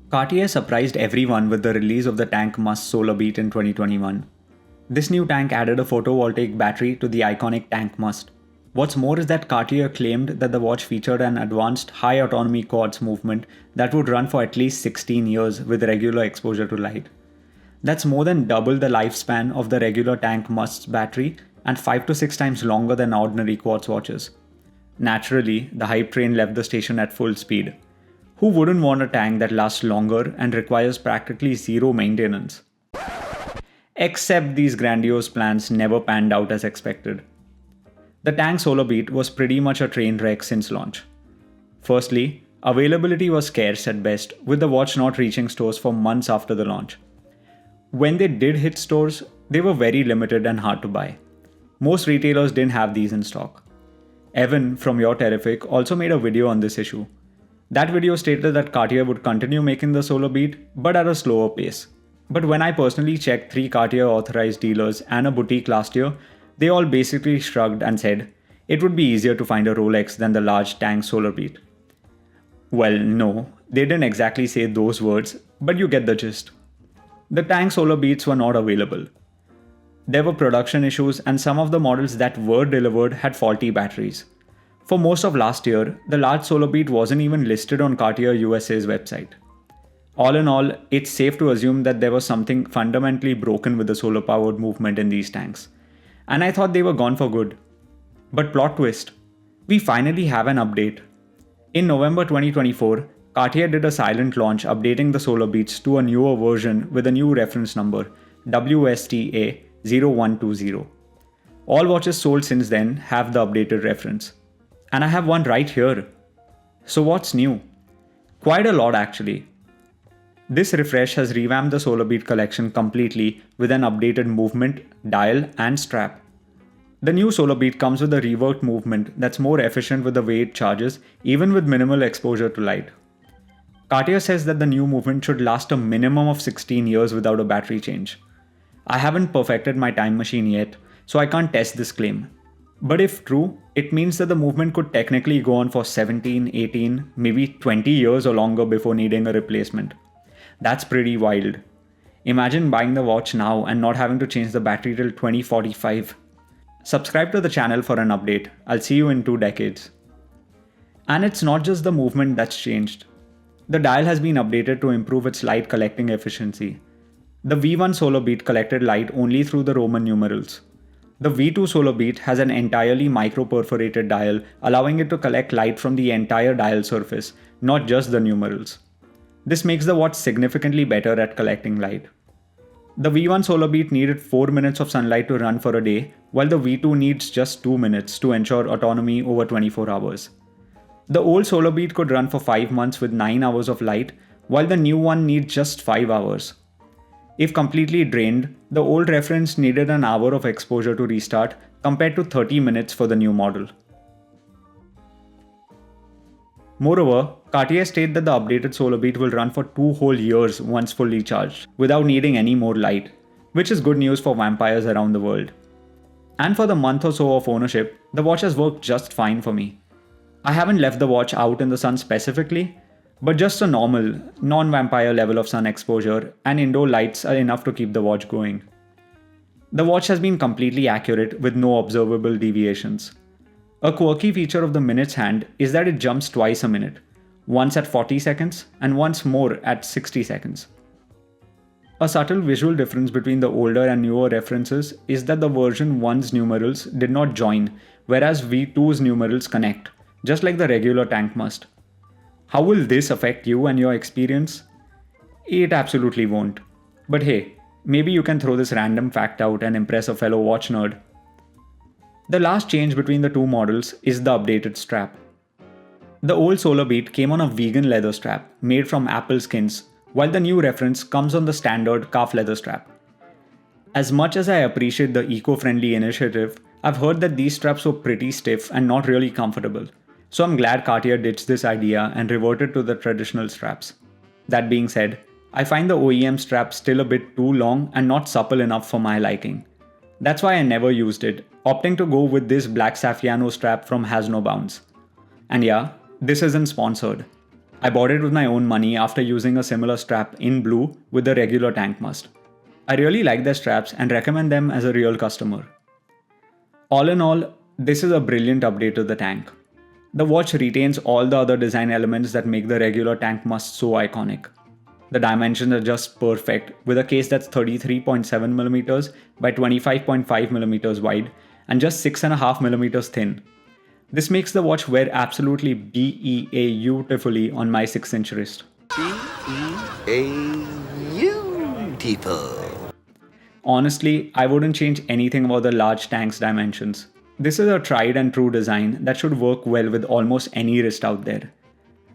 Cartier surprised everyone with the release of the tank Must Solarbeat in 2021. This new tank added a photovoltaic battery to the iconic tank Must. What's more is that Cartier claimed that the watch featured an advanced high autonomy quartz movement that would run for at least 16 years with regular exposure to light. That's more than double the lifespan of the regular tank Must's battery and 5 to 6 times longer than ordinary quartz watches. Naturally, the hype train left the station at full speed. Who wouldn't want a tank that lasts longer and requires practically zero maintenance? Except these grandiose plans never panned out as expected. The tank Solarbeat was pretty much a train wreck since launch. Firstly, availability was scarce at best, with the watch not reaching stores for months after the launch. When they did hit stores, they were very limited and hard to buy. Most retailers didn't have these in stock. Evan from Your Terrific also made a video on this issue. That video stated that Cartier would continue making the Solarbeat, but at a slower pace. But when I personally checked 3 Cartier authorized dealers and a boutique last year, they all basically shrugged and said, it would be easier to find a Rolex than the large tank Solarbeat. Well, no, they didn't exactly say those words, but you get the gist. The tank Solarbeats were not available. There were production issues and some of the models that were delivered had faulty batteries. For most of last year, the large Solarbeat wasn't even listed on Cartier USA's website. All in all, it's safe to assume that there was something fundamentally broken with the solar-powered movement in these tanks. And I thought they were gone for good. But plot twist, we finally have an update. In November 2024, Cartier did a silent launch updating the Solarbeats to a newer version with a new reference number, WSTA0120. All watches sold since then have the updated reference. And I have one right here. So what's new? Quite a lot actually. This refresh has revamped the Solarbeat collection completely with an updated movement, dial and strap. The new Solarbeat comes with a reworked movement that's more efficient with the way it charges, even with minimal exposure to light. Cartier says that the new movement should last a minimum of 16 years without a battery change. I haven't perfected my time machine yet, so I can't test this claim. But if true, it means that the movement could technically go on for 17, 18, maybe 20 years or longer before needing a replacement. That's pretty wild. Imagine buying the watch now and not having to change the battery till 2045. Subscribe to the channel for an update. I'll see you in 2 decades. And it's not just the movement that's changed. The dial has been updated to improve its light collecting efficiency. The V1 Solarbeat collected light only through the Roman numerals. The V2 Solarbeat has an entirely micro-perforated dial, allowing it to collect light from the entire dial surface, not just the numerals. This makes the watch significantly better at collecting light. The V1 Solarbeat needed 4 minutes of sunlight to run for a day, while the V2 needs just 2 minutes to ensure autonomy over 24 hours. The old Solarbeat could run for 5 months with 9 hours of light, while the new one needs just 5 hours. If completely drained, the old reference needed an hour of exposure to restart compared to 30 minutes for the new model. Moreover, Cartier stated that the updated Solarbeat will run for 2 whole years once fully charged, without needing any more light, which is good news for vampires around the world. And for the month or so of ownership, the watch has worked just fine for me. I haven't left the watch out in the sun specifically, but just a normal, non-vampire level of sun exposure and indoor lights are enough to keep the watch going. The watch has been completely accurate with no observable deviations. A quirky feature of the minutes hand is that it jumps twice a minute, once at 40 seconds and once more at 60 seconds. A subtle visual difference between the older and newer references is that the version 1's numerals did not join, whereas V2's numerals connect, just like the regular tank must. How will this affect you and your experience? It absolutely won't. But hey, maybe you can throw this random fact out and impress a fellow watch nerd. The last change between the 2 models is the updated strap. The old Solarbeat came on a vegan leather strap made from apple skins, while the new reference comes on the standard calf leather strap. As much as I appreciate the eco-friendly initiative, I've heard that these straps were pretty stiff and not really comfortable. So I'm glad Cartier ditched this idea and reverted to the traditional straps. That being said, I find the OEM strap still a bit too long and not supple enough for my liking. That's why I never used it, opting to go with this black Saffiano strap from Has No Bounds. And yeah, this isn't sponsored. I bought it with my own money after using a similar strap in blue with the regular tank must. I really like their straps and recommend them as a real customer. All in all, this is a brilliant update to the tank. The watch retains all the other design elements that make the regular tank must so iconic. The dimensions are just perfect, with a case that's 33.7mm by 25.5mm wide and just 6.5mm thin. This makes the watch wear absolutely beautifully on my 6-inch wrist. Beautiful. Honestly, I wouldn't change anything about the large tank's dimensions. This is a tried and true design that should work well with almost any wrist out there.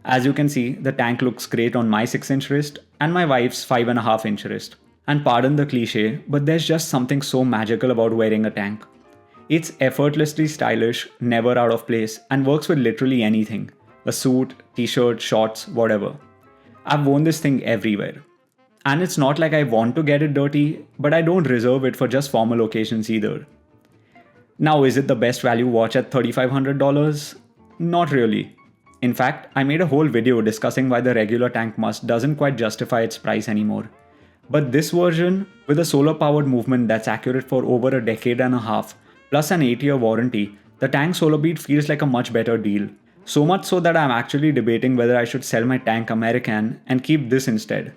As you can see, the tank looks great on my 6-inch wrist and my wife's 5.5-inch wrist. And pardon the cliche, but there's just something so magical about wearing a tank. It's effortlessly stylish, never out of place, and works with literally anything. A suit, t-shirt, shorts, whatever. I've worn this thing everywhere. And it's not like I want to get it dirty, but I don't reserve it for just formal occasions either. Now, is it the best value watch at $3,500? Not really. In fact, I made a whole video discussing why the regular tank must doesn't quite justify its price anymore. But this version, with a solar powered movement that's accurate for over a decade and a half, plus an 8-year warranty, the tank Solarbeat feels like a much better deal. So much so that I'm actually debating whether I should sell my tank American and keep this instead.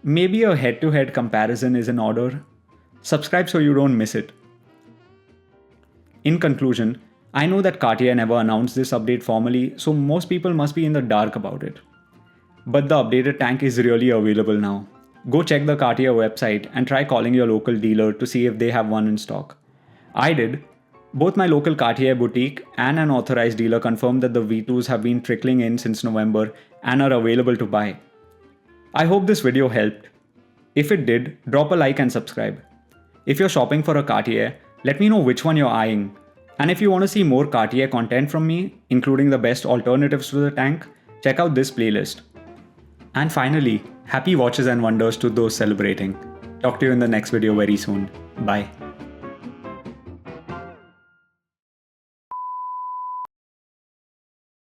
Maybe a head-to-head comparison is in order. Subscribe so you don't miss it. In conclusion, I know that Cartier never announced this update formally, so most people must be in the dark about it. But the updated tank is really available now. Go check the Cartier website and try calling your local dealer to see if they have one in stock. I did. Both my local Cartier boutique and an authorized dealer confirmed that the V2s have been trickling in since November and are available to buy. I hope this video helped. If it did, drop a like and subscribe. If you're shopping for a Cartier, let me know which one you're eyeing. And if you want to see more Cartier content from me, including the best alternatives to the tank, check out this playlist. And finally, happy watches and wonders to those celebrating. Talk to you in the next video very soon. Bye.